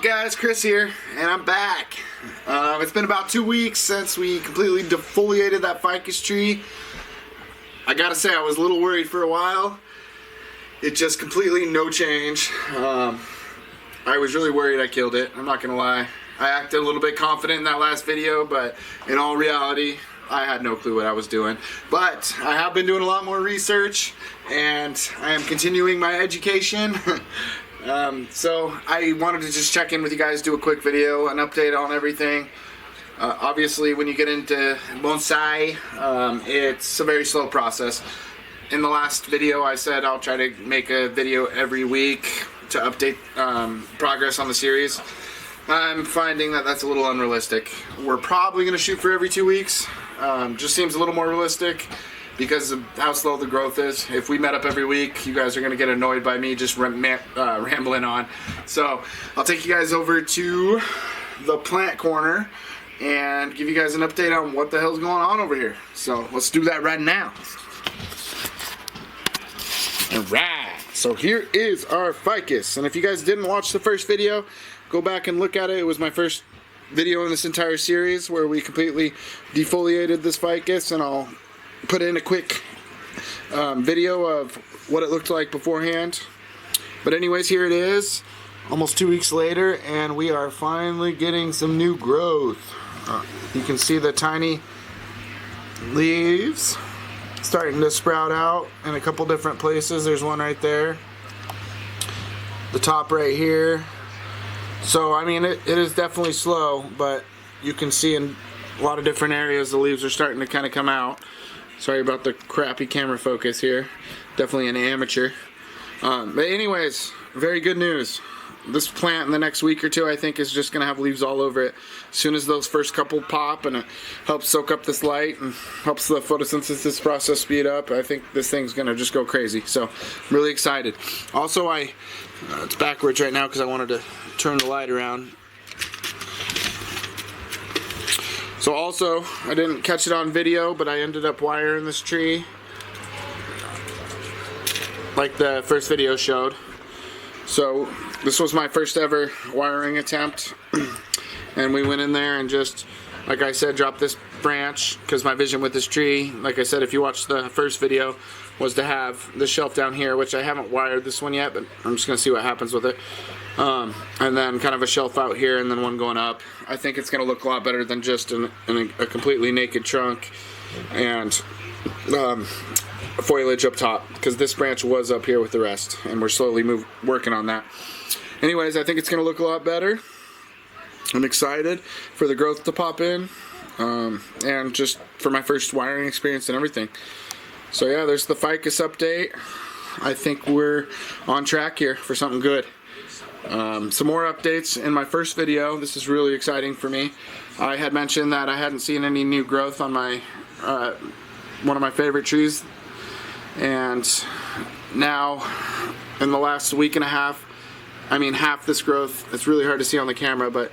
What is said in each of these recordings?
up, guys? Chris here, and I'm back. It's been about 2 weeks since we completely defoliated that ficus tree. I gotta say, I was a little worried for a while. It just completely no change. I was really worried I killed it. I'm not gonna lie. I acted a little bit confident in that last video, but in all reality, I had no clue what I was doing. But I have been doing a lot more research, and I am continuing my education. So I wanted to just check in with you guys, do a quick video, an update on everything. Obviously, when you get into bonsai, it's a very slow process. In the last video, I said I'll try to make a video every week to update progress on the series. I'm finding that that's a little unrealistic. We're probably going to shoot for every 2 weeks. Just seems a little more realistic because of how slow the growth is. If we met up every week, you guys are going to get annoyed by me just rambling on. So I'll take you guys over to the plant corner and give you guys an update on what the hell's going on over here. So let's do that right now. Alright, so here is our ficus. And if you guys didn't watch the first video, go back and look at it. It was my first video in this entire series where we completely defoliated this ficus, and I'll put in a quick video of what it looked like beforehand. But anyways, here it is, almost 2 weeks later, and we are finally getting some new growth. You can see the tiny leaves starting to sprout out in a couple different places. There's one right there, the top right here. So I mean, it is definitely slow, but you can see in a lot of different areas the leaves are starting to kind of come out. Sorry about the crappy camera focus here. Definitely an amateur. But anyways, very good news. This plant in the next week or two, I think, is just going to have leaves all over it. As soon as those first couple pop and it helps soak up this light and helps the photosynthesis process speed up, I think this thing's going to just go crazy. So I'm really excited. Also, it's backwards right now because I wanted to turn the light around. So also, I didn't catch it on video, but I ended up wiring this tree like the first video showed. So this was my first ever wiring attempt, and we went in there and just, like I said, dropped this branch, because my vision with this tree, like I said, if you watched the first video, was to have this shelf down here, which I haven't wired this one yet, but I'm just going to see what happens with it. And then kind of a shelf out here and then one going up. I think it's going to look a lot better than just a completely naked trunk and foliage up top, because this branch was up here with the rest, and we're slowly working on that. Anyways, I think it's going to look a lot better. I'm excited for the growth to pop in, and just for my first wiring experience and everything. So yeah, there's the ficus update. I think we're on track here for something good. Some more updates in my first video. This is really exciting for me. I had mentioned that I hadn't seen any new growth on my one of my favorite trees, and now in the last week and a half, I mean, half this growth, it's really hard to see on the camera, but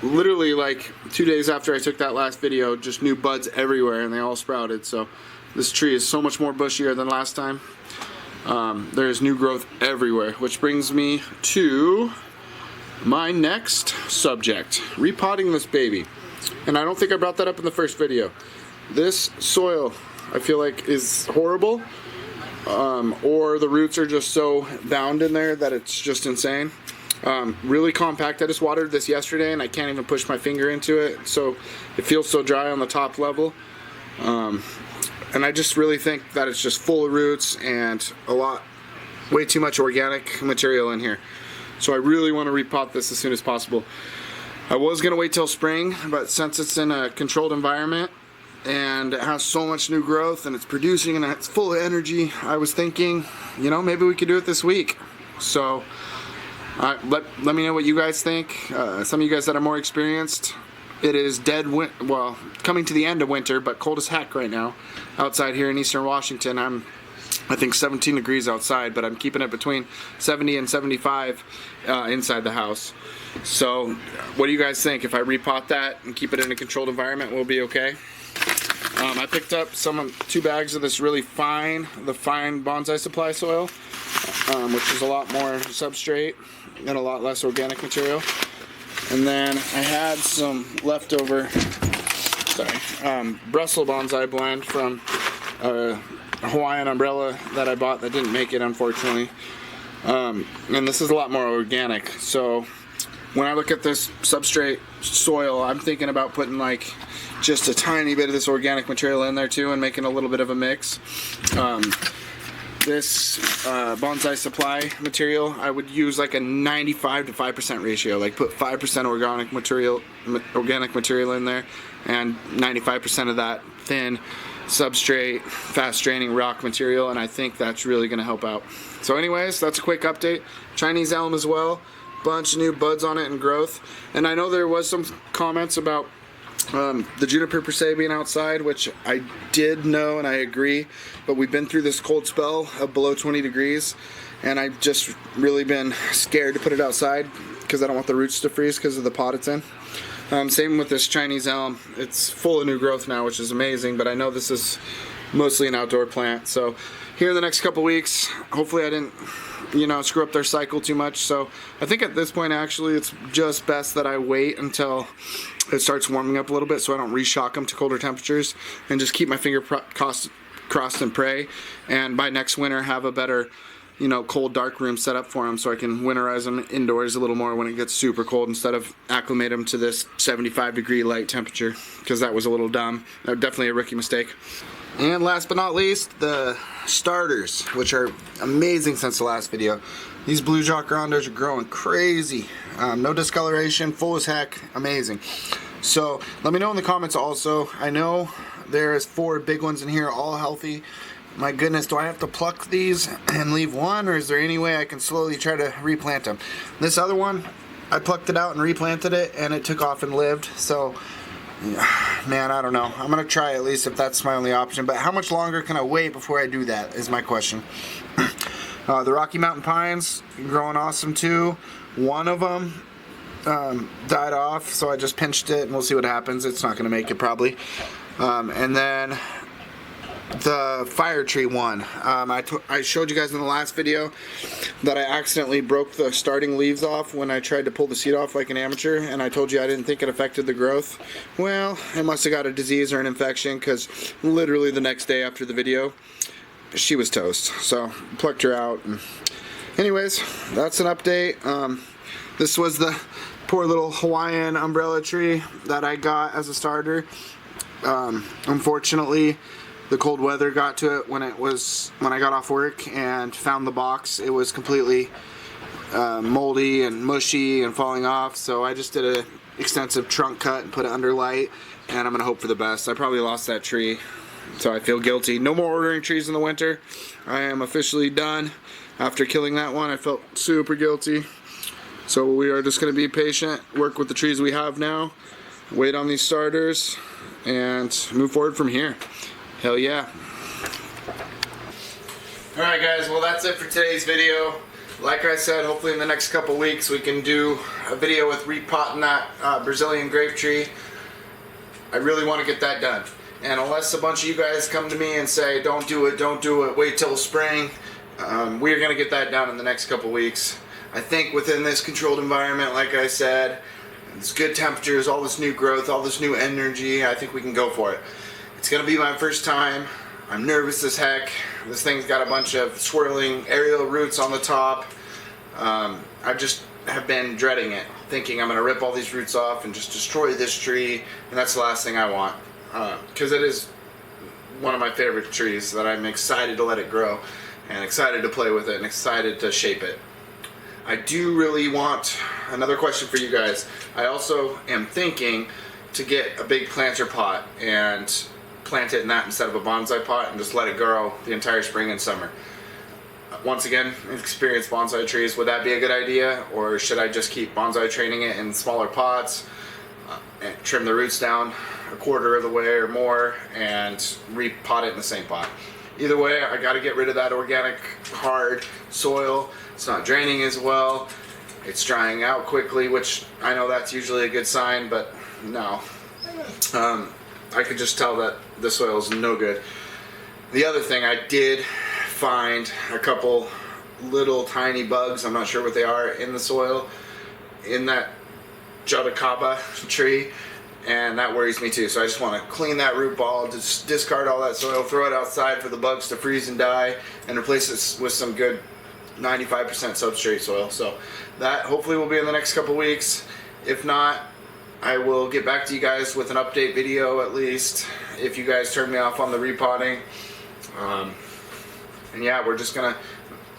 literally like 2 days after I took that last video, just new buds everywhere, and they all sprouted. So this tree is so much more bushier than last time. There's new growth everywhere, which brings me to my next subject, repotting this baby. And I don't think I brought that up in the first video. This soil, I feel like, is horrible, or the roots are just so bound in there that it's just insane. Really compact. I just watered this yesterday and I can't even push my finger into it, so it feels so dry on the top level. And I just really think that it's just full of roots and way too much organic material in here. So I really want to repot this as soon as possible. I was going to wait till spring, but since it's in a controlled environment and it has so much new growth and it's producing and it's full of energy, I was thinking, you know, maybe we could do it this week. So let me know what you guys think. Some of you guys that are more experienced. It is well, coming to the end of winter, but cold as heck right now outside here in eastern Washington. I think 17 degrees outside, but I'm keeping it between 70 and 75 inside the house. So what do you guys think? If I repot that and keep it in a controlled environment, we'll be okay? I picked up 2 bags of this really fine bonsai supply soil, which is a lot more substrate and a lot less organic material. And then I had some leftover, Brussels bonsai blend from a Hawaiian umbrella that I bought that didn't make it, unfortunately. And this is a lot more organic. So when I look at this substrate soil, I'm thinking about putting like just a tiny bit of this organic material in there too and making a little bit of a mix. This bonsai supply material, I would use like a 95 to 5% ratio, like put 5% organic material in there and 95% of that thin substrate, fast draining rock material, and I think that's really going to help out. So anyways, that's a quick update. Chinese elm as well, bunch of new buds on it and growth. And I know there was some comments about the juniper per se being outside, which I did know and I agree, but we've been through this cold spell of below 20 degrees and I've just really been scared to put it outside because I don't want the roots to freeze because of the pot it's in. Same with this Chinese elm. It's full of new growth now, which is amazing, but I know this is mostly an outdoor plant. So here in the next couple weeks, hopefully I didn't screw up their cycle too much. So I think at this point actually it's just best that I wait until it starts warming up a little bit so I don't reshock them to colder temperatures and just keep my finger crossed and pray, and by next winter have a better cold dark room set up for them so I can winterize them indoors a little more when it gets super cold instead of acclimate them to this 75 degree light temperature, because that was a little dumb. Definitely a rookie mistake. And last but not least, the starters, which are amazing since the last video. These blue jacarandas are growing crazy. No discoloration, full as heck, amazing. So let me know in the comments also. I know there's 4 big ones in here, all healthy. My goodness, do I have to pluck these and leave one, or is there any way I can slowly try to replant them? This other one, I plucked it out and replanted it, and it took off and lived. So, man, I don't know. I'm going to try at least if that's my only option. But how much longer can I wait before I do that is my question. The Rocky Mountain Pines, growing awesome too. One of them died off, so I just pinched it, and we'll see what happens. It's not going to make it probably. And then the fire tree one. I showed you guys in the last video that I accidentally broke the starting leaves off when I tried to pull the seed off like an amateur, and I told you I didn't think it affected the growth. Well, it must have got a disease or an infection, because literally the next day after the video, she was toast. So plucked her out. And anyways, that's an update. This was the poor little Hawaiian umbrella tree that I got as a starter. Unfortunately, the cold weather got to it when I got off work and found the box. It was completely moldy and mushy and falling off, so I just did an extensive trunk cut and put it under light, and I'm gonna hope for the best. I probably lost that tree, so I feel guilty. No more ordering trees in the winter. I am officially done. After killing that one, I felt super guilty. So we are just gonna be patient, work with the trees we have now, wait on these starters, and move forward from here. Hell yeah. Alright guys, well that's it for today's video. Like I said, hopefully in the next couple weeks we can do a video with repotting that Brazilian grape tree. I really want to get that done. And unless a bunch of you guys come to me and say, don't do it, wait till spring, we're going to get that done in the next couple weeks. I think within this controlled environment, like I said, it's good temperatures, all this new growth, all this new energy, I think we can go for it. It's going to be my first time. I'm nervous as heck. This thing's got a bunch of swirling aerial roots on the top. I just have been dreading it, thinking I'm going to rip all these roots off and just destroy this tree, and that's the last thing I want. Because it is one of my favorite trees that I'm excited to let it grow, and excited to play with it, and excited to shape it. I do really want, another question for you guys, I also am thinking to get a big planter pot and plant it in that instead of a bonsai pot and just let it grow the entire spring and summer. Once again, experienced bonsai trees, would that be a good idea, or should I just keep bonsai training it in smaller pots and trim the roots down a quarter of the way or more and repot it in the same pot? Either way, I got to get rid of that organic hard soil. It's not draining as well. It's drying out quickly, which I know that's usually a good sign, but no. I could just tell that the soil is no good. The other thing, I did find a couple little tiny bugs, I'm not sure what they are, in the soil, in that jatacaba tree, and that worries me too. So I just want to clean that root ball, just discard all that soil, throw it outside for the bugs to freeze and die, and replace it with some good 95% substrate soil. So that hopefully will be in the next couple weeks. If not, I will get back to you guys with an update video at least, if you guys turn me off on the repotting. And yeah, we're just gonna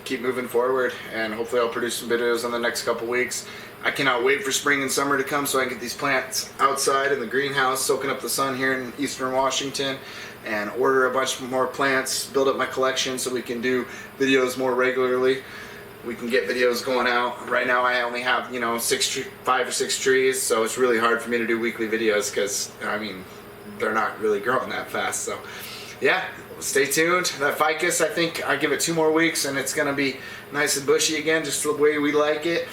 keep moving forward, and hopefully I'll produce some videos in the next couple weeks. I cannot wait for spring and summer to come so I can get these plants outside in the greenhouse soaking up the sun here in Eastern Washington, and order a bunch more plants, build up my collection so we can do videos more regularly. We can get videos going out. Right now I only have, you know, 5 or 6 trees, so it's really hard for me to do weekly videos because, I mean, they're not really growing that fast. So yeah, stay tuned. That ficus, I think I give it 2 more weeks and it's gonna be nice and bushy again, just the way we like it.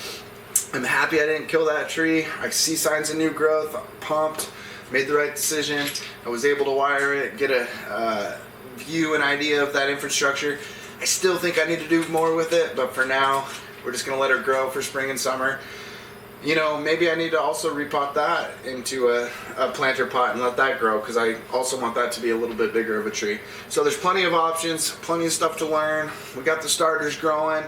I'm happy I didn't kill that tree. I see signs of new growth. I'm pumped. Made the right decision. I was able to wire it, get a view and idea of that infrastructure. I still think I need to do more with it, but for now, we're just gonna let her grow for spring and summer. You know, maybe I need to also repot that into a planter pot and let that grow, because I also want that to be a little bit bigger of a tree. So there's plenty of options, plenty of stuff to learn. We got the starters growing.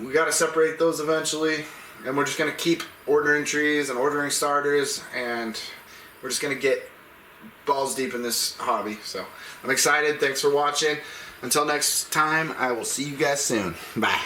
We got to separate those eventually. And we're just going to keep ordering trees and ordering starters, and we're just going to get balls deep in this hobby. So I'm excited. Thanks for watching. Until next time, I will see you guys soon. Bye.